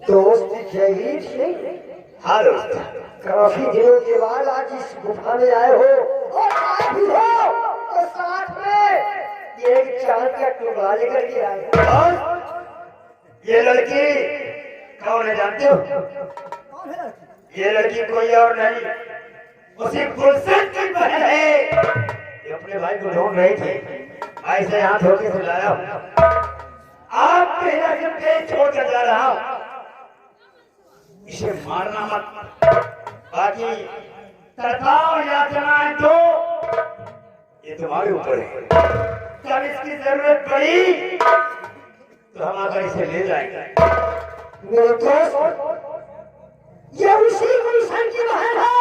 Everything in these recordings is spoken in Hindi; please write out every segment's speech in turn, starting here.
दोस्त जयवीर सिंह। हाँ दोस्त, काफी दिनों के बाद आज इस गुफा में आए हो और आए भी हो और साथ में एक चांद का टुकड़ा लेकर के आए हो। और ये लड़की कौन है जानते हो? कौन है? ये लड़की कोई और नहीं, उसी गुलशन की बहन है। ये अपने भाई को ढूंढ रही थी, भाई से हाथ धोके से लाया हूं। आप पहला जब पेट छोड़ कर जा रहा हूं, इसे मारना मत, बाकी तड़पाओ या जलाएं तो ये तुम्हारे ऊपर है। जब इसकी जरूरत पड़ी तो हम आकर इसे ले जाएंगे। मेरे दोस्त, ये उसी गुलशन की बहन है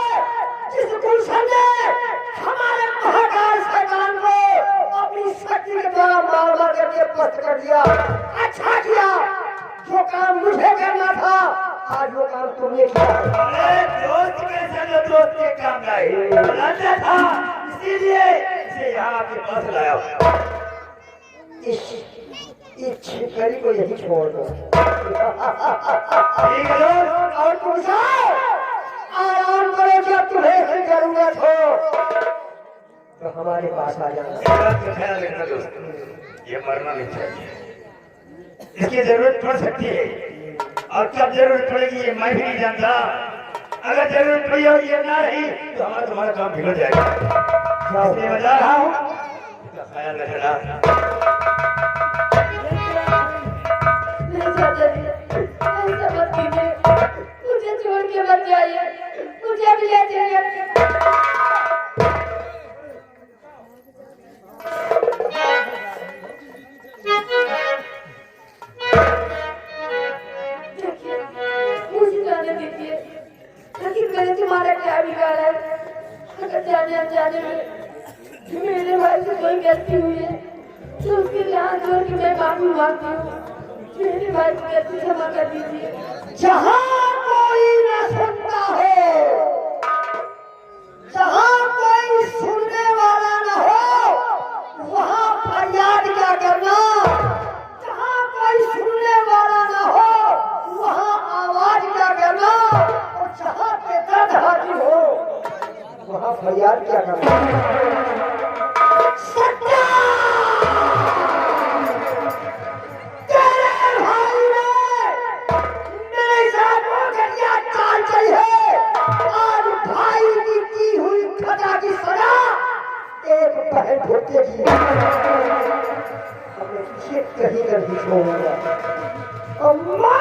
जिस गुलशन ने हमारे महाकाल शैतान को अपनी शक्ति के द्वारा मार मार करके पस्त कर दिया। अच्छा किया, जो काम मुझे करना था आज वो काम तुमने किया। अरे दोस्त के संग दोस्त के काम लाए, लड़ना था इसीलिए इसे यहाँ आपके पास लाया हूँ। इस छिपकली को यही छोड़ दो। ठीक है दोस्त, और तुम जाओ, आराम करो, जब तुम्हें की जरूरत हो तो हमारे पास आ जाना। इस बात का ख्याल रखना दोस्त, ये मरना नहीं चाहिए। इसकी जरूरत पड़ सकती है और कब जरूरत पड़ेगी ये मैं भी नहीं जानता। अगर जरूरत पड़ी और ये ना रही तो हमारा तुम्हारा काम बिगड़ जाएगा। इसलिए मैं जा रहा हूँ, इसका ख्याल रखना। ऐसा मत कीजिए, मुझे छोड़ के मत जाइए, मुझे भी ले जाइए। मुझे जाने दीजिए, लेकिन मैंने तुम्हारा क्या बिगाड़ा है? अगर जाने अनजाने में मेरे भाई से कोई गलती हुई है तो उसके लिए हाथ जोड़ के मैं माफी मांगती हूँ। मेरे भाई को गलती क्षमा कर दीजिए। जहाँ कोई न सुनता हो, जहाँ कोई सुनने वाला न हो, वहाँ फरियाद क्या करना। जहाँ कोई सुनने वाला न हो, वहाँ आवाज क्या करना। और जहाँ पे दर्द हाजिर हो, वहाँ फरियाद क्या करना। सत्या, तेरे भाई ने मेरे साथ होकर यह चाल चली है। आज भाई की हुई खता की सजा एक बहन भुगतेगी। अब मैं किसी कहीं का नहीं छोड़ूंगा। अम्मा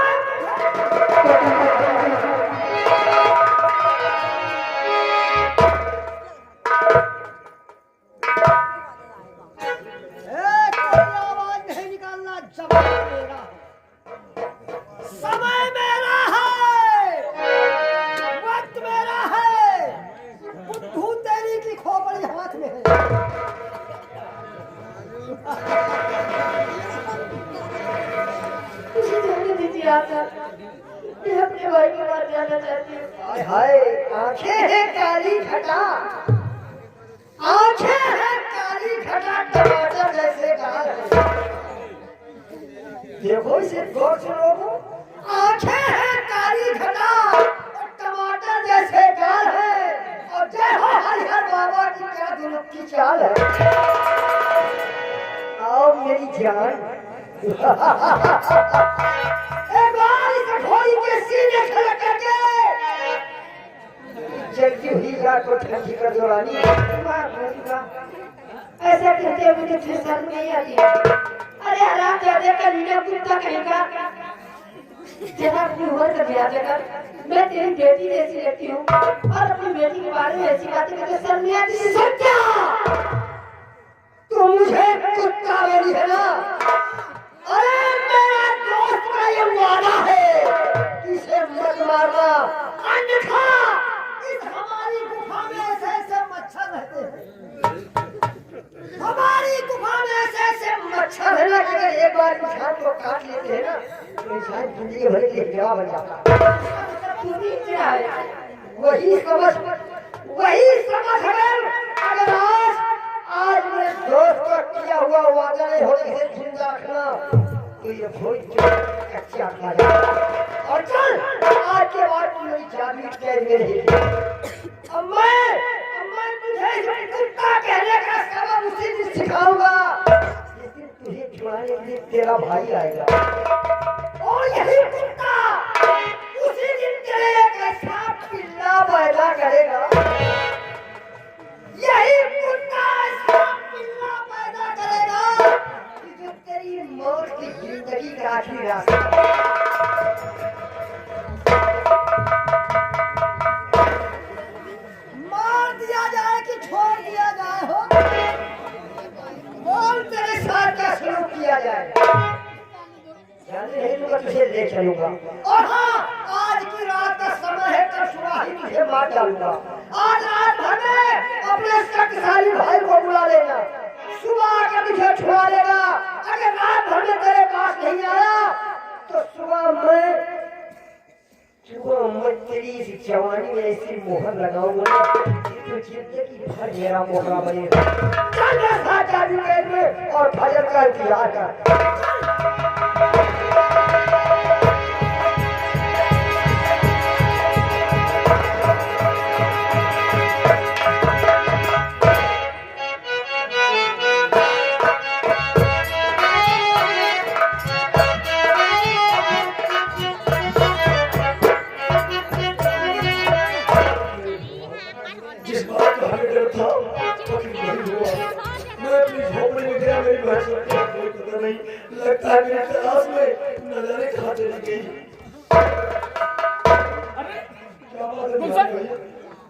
मैं अपने भाई के पास जाना चाहती हूँ। हाय, आंखें हैं काली घटा, आंखें हैं काली घटा, टमाटर जैसे गाल है। देखो इसे गौर से लोगो, आंखें हैं काली घटा और टमाटर जैसे गाल है। और जय हो हरिहर बाबा की क्या दिल की चाल है। आओ मेरी जान, एक बार इस घोड़ी के सीने खड़ा करके चलती हुई गाय को ठंडी कर दो रानी। ऐसा कहते मुझे फिर शर्म नहीं आती है। अरे आराम ज्यादा कर लीजिए, कुत्ता कहेगा जरा अपनी उम्र का ब्याह देकर मैं तेरी बेटी जैसी लगती हूँ और अपनी बेटी के बारे में ऐसी बातें करते शर्म नहीं आती। सत्या, तू मुझे कुत्ता वाली है ना? अरे मेरा दोस्त का ये वादा है, इसे मत मारना, अन्यथा इस हमारी गुफा में ऐसे ऐसे मच्छर रहते हैं। हमारी गुफा में ऐसे ऐसे मच्छर है ना कि अगर एक बार इंसान को काट लेते हैं ना तो इंसान जिंदगी भर के लिए गिरा बन जाता है। वही समझ अगर आज मेरे दोस्त का किया हुआ वादा नहीं होने से जिंदा रखना तो ये भोज कच्चा खा जा और चल आज के बाद तू मेरी जादू कैद में रहेगी। अब मैं तुझे इस कुत्ता कहने का सबक उसी दिन सिखाऊंगा जिस दिन तुझे छुड़ाने के लिए तेरा भाई आएगा और यही कुत्ता उसी दिन तेरे एक ऐसा पिल्ला पैदा करेगा, यही कुत्ता ऐसा पिल्ला पैदा करेगा कि जो तेरी मौत की जिंदगी का आखिरी रास्ता मार दिया जाए कि छोड़ दिया जाए हो, बोल तेरे साथ क्या शुरू किया जाए। जाने नहीं दूंगा, तुझे ले चलूंगा और हाँ आज की रात का समय है, कल सुबह ही तुझे मार डालूंगा। आज रात भर में अपने शक्तिशाली भाई को बुला लेना, सुबह आकर तुझे छुड़ा लेगा। अगर रात भर में तेरे पास नहीं आया तो सुबह मैं तेरी इस जवानी में ऐसी मोहर लगाऊंगा कि जिंदगी भर मेरा मोहरा बनेगा। चल मेरे साथ जादू कैद में और फजर का इंतजार कर। जिस बात का हमें डर था वही हुआ। मैं अपनी झोपड़ी में गया, मेरी बहन को कोई पता नहीं, लगता है मेरी तलाश में न जाने कहाँ चली गई। क्या बात है भैया?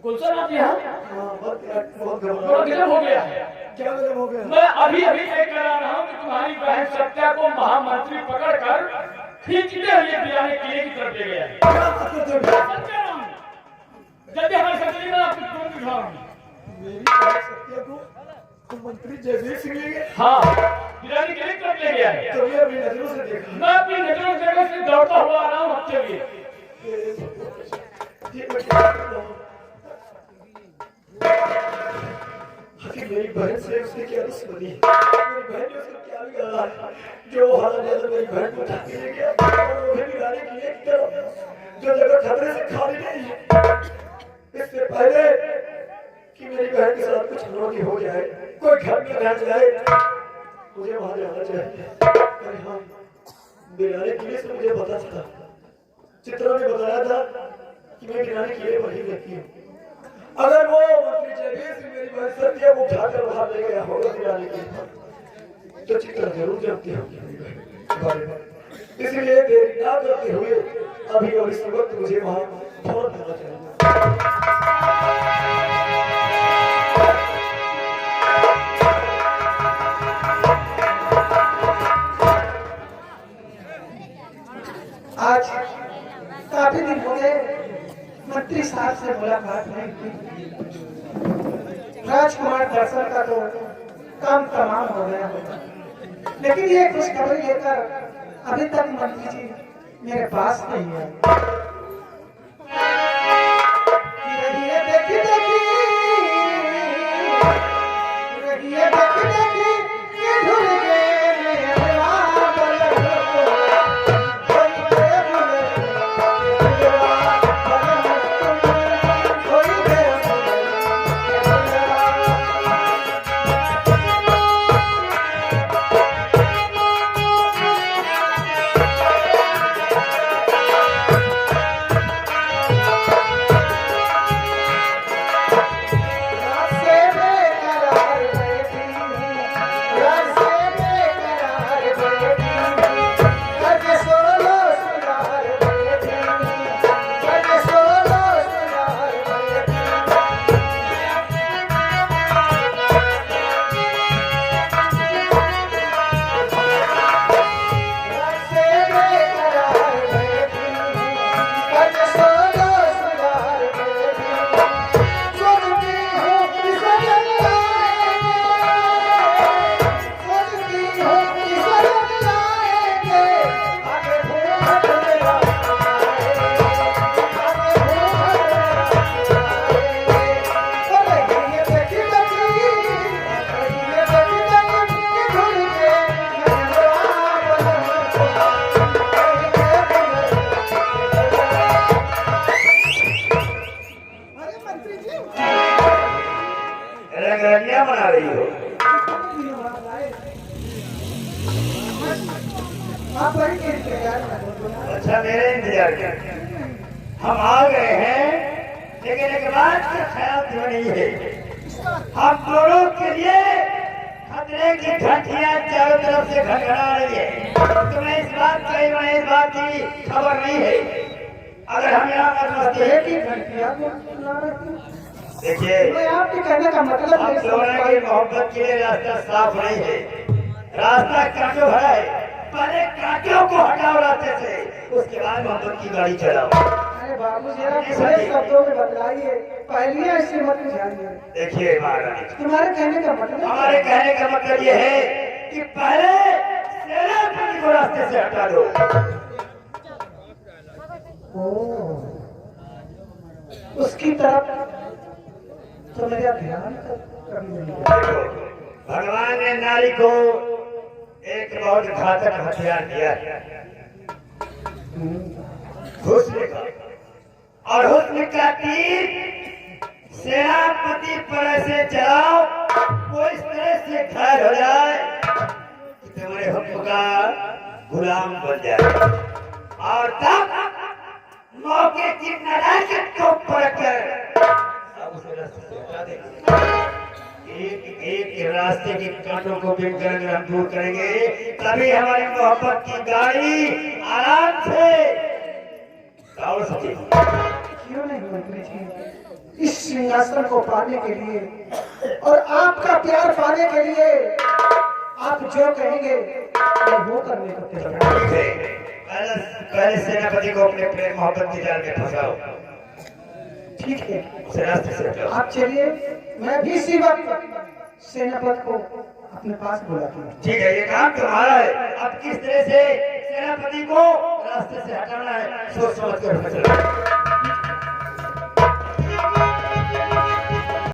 गुलशन आप यहाँ? हाँ, बहुत थोड़ा विलम्ब हो गया है। क्या विलम्ब हो गया? मैं अभी चेक करा रहा हूँ कि तुम्हारी बहन सत्या को महामंत्री पकड़कर खींचते हुए बियाने किले की तरफ ले गया है। क्या बात करते हो भैया? सत्या राम, जल्दी हमारे साथ चलिए, मैं आपको तुरंत दिखाऊंगा। मेरी बहन सत्या को तो मंत्री जयवीर सिंह ले गए। हाँ, बियाने किले की तरफ ले गया है। तो मैं अपनी नजरों से देखा। मैं अपनी नजरों से जगह से दौड़ता हुआ आ रहा हूँ, अब चलिए। ये मैं क्या कर रहा हूँ? आखिर मेरी बहन से उसने क्या दुश्मनी? मेरी बहन ने उसको क्या बिगाड़ा? जो हाल है मेरी बहन को उठा के ले गया और उन्हें बिगाड़ने की एक तरफ जो जगह खतरे से खाली नहीं है। इससे पहले कि मेरी बहन के साथ कुछ अनोखी हो जाए, कोई घर में रह जाए, मुझे वहां जाना चाहिए। अरे हाँ, बिगाड़ने के लिए मुझे पता था, चित्रा ने बताया था कि मैं बिगाड़ने के लिए वही रहती हूँ। अगर वो मंत्री जयवीर सिंह मेरी बहन सत्या को उठाकर बाहर ले गया होगा बिगाड़ने के लिए, तो चित्रा जरूर जानती होगी मेरी बहन के बारे में। इसलिए देरी ना करते हुए अभी और इस वक्त मुझे वहां फौरन जाना चाहिए। आज काफी दिन हो गए मंत्री साहब से मुलाकात नहीं की। राजकुमार दर्शन का तो काम तमाम हो गया होगा, लेकिन ये खुशखबरी लेकर अभी तक मंत्री जी मेरे पास नहीं है। अच्छा मेरे इंतजार कर, हम आ गए हैं, लेकिन एक बात का ख्याल क्यों नहीं है, हम दोनों के लिए खतरे की घंटियां चारों तरफ से खटखटा रही है। तुम्हें इस बात की खबर नहीं है। अगर हम यहाँ की घंटियां देखिए, मैं आपके कहने का मतलब हम नहीं समझ दोनों पाई। की मोहब्बत के लिए रास्ता साफ नहीं है, रास्ता कांटों भरा है। पहले कांटों को हटाओ रास्ते से, उसके बाद मोहब्बत की गाड़ी चलाओ। अरे बाबू जरा थोड़े शब्दों में बतलाइए, पहले ऐसी मत जानिए। देखिए महाराज, तुम्हारे कहने का मतलब हमारे कहने का मतलब ये है कि पहले सेनापति को रास्ते से हटा दो। उसकी तरफ तो मेरा ध्यान कभी नहीं गया। देखो, भगवान ने नारी को एक बहुत घातक हथियार दिया है, हुस्न का, और हुस्न का तीर सेनापति पर ऐसे चलाओ वो इस तरह से घायल हो जाए कि तुम्हारे हुक्म का गुलाम बन जाए, और तब मौके की नजाकत को परखकर अब उसे रास्ते से हटा देंगे। एक एक रास्ते के कांटों को बिन कर अगर हम दूर करेंगे, तभी हमारी मोहब्बत की गाड़ी आराम से दौड़ सकेगी। क्यों नहीं मंत्री जी, इस सिंहासन को पाने के लिए और आपका प्यार पाने के लिए आप जो कहेंगे मैं वो करने को तैयार हूं। ठीक है, पहले सेनापति को अपने प्रेम मोहब्बत की जाल में फंसाओ, ठीक है, उसे रास्ते से हटाओ। आप चलिए, मैं भी इसी वक्त सेनापति को अपने पास बुलाता हूँ। ठीक है, ये काम तुम्हारा है। अब किस तरह से सेनापति को रास्ते से हटाना है, सोच समझ कर फैसला करो।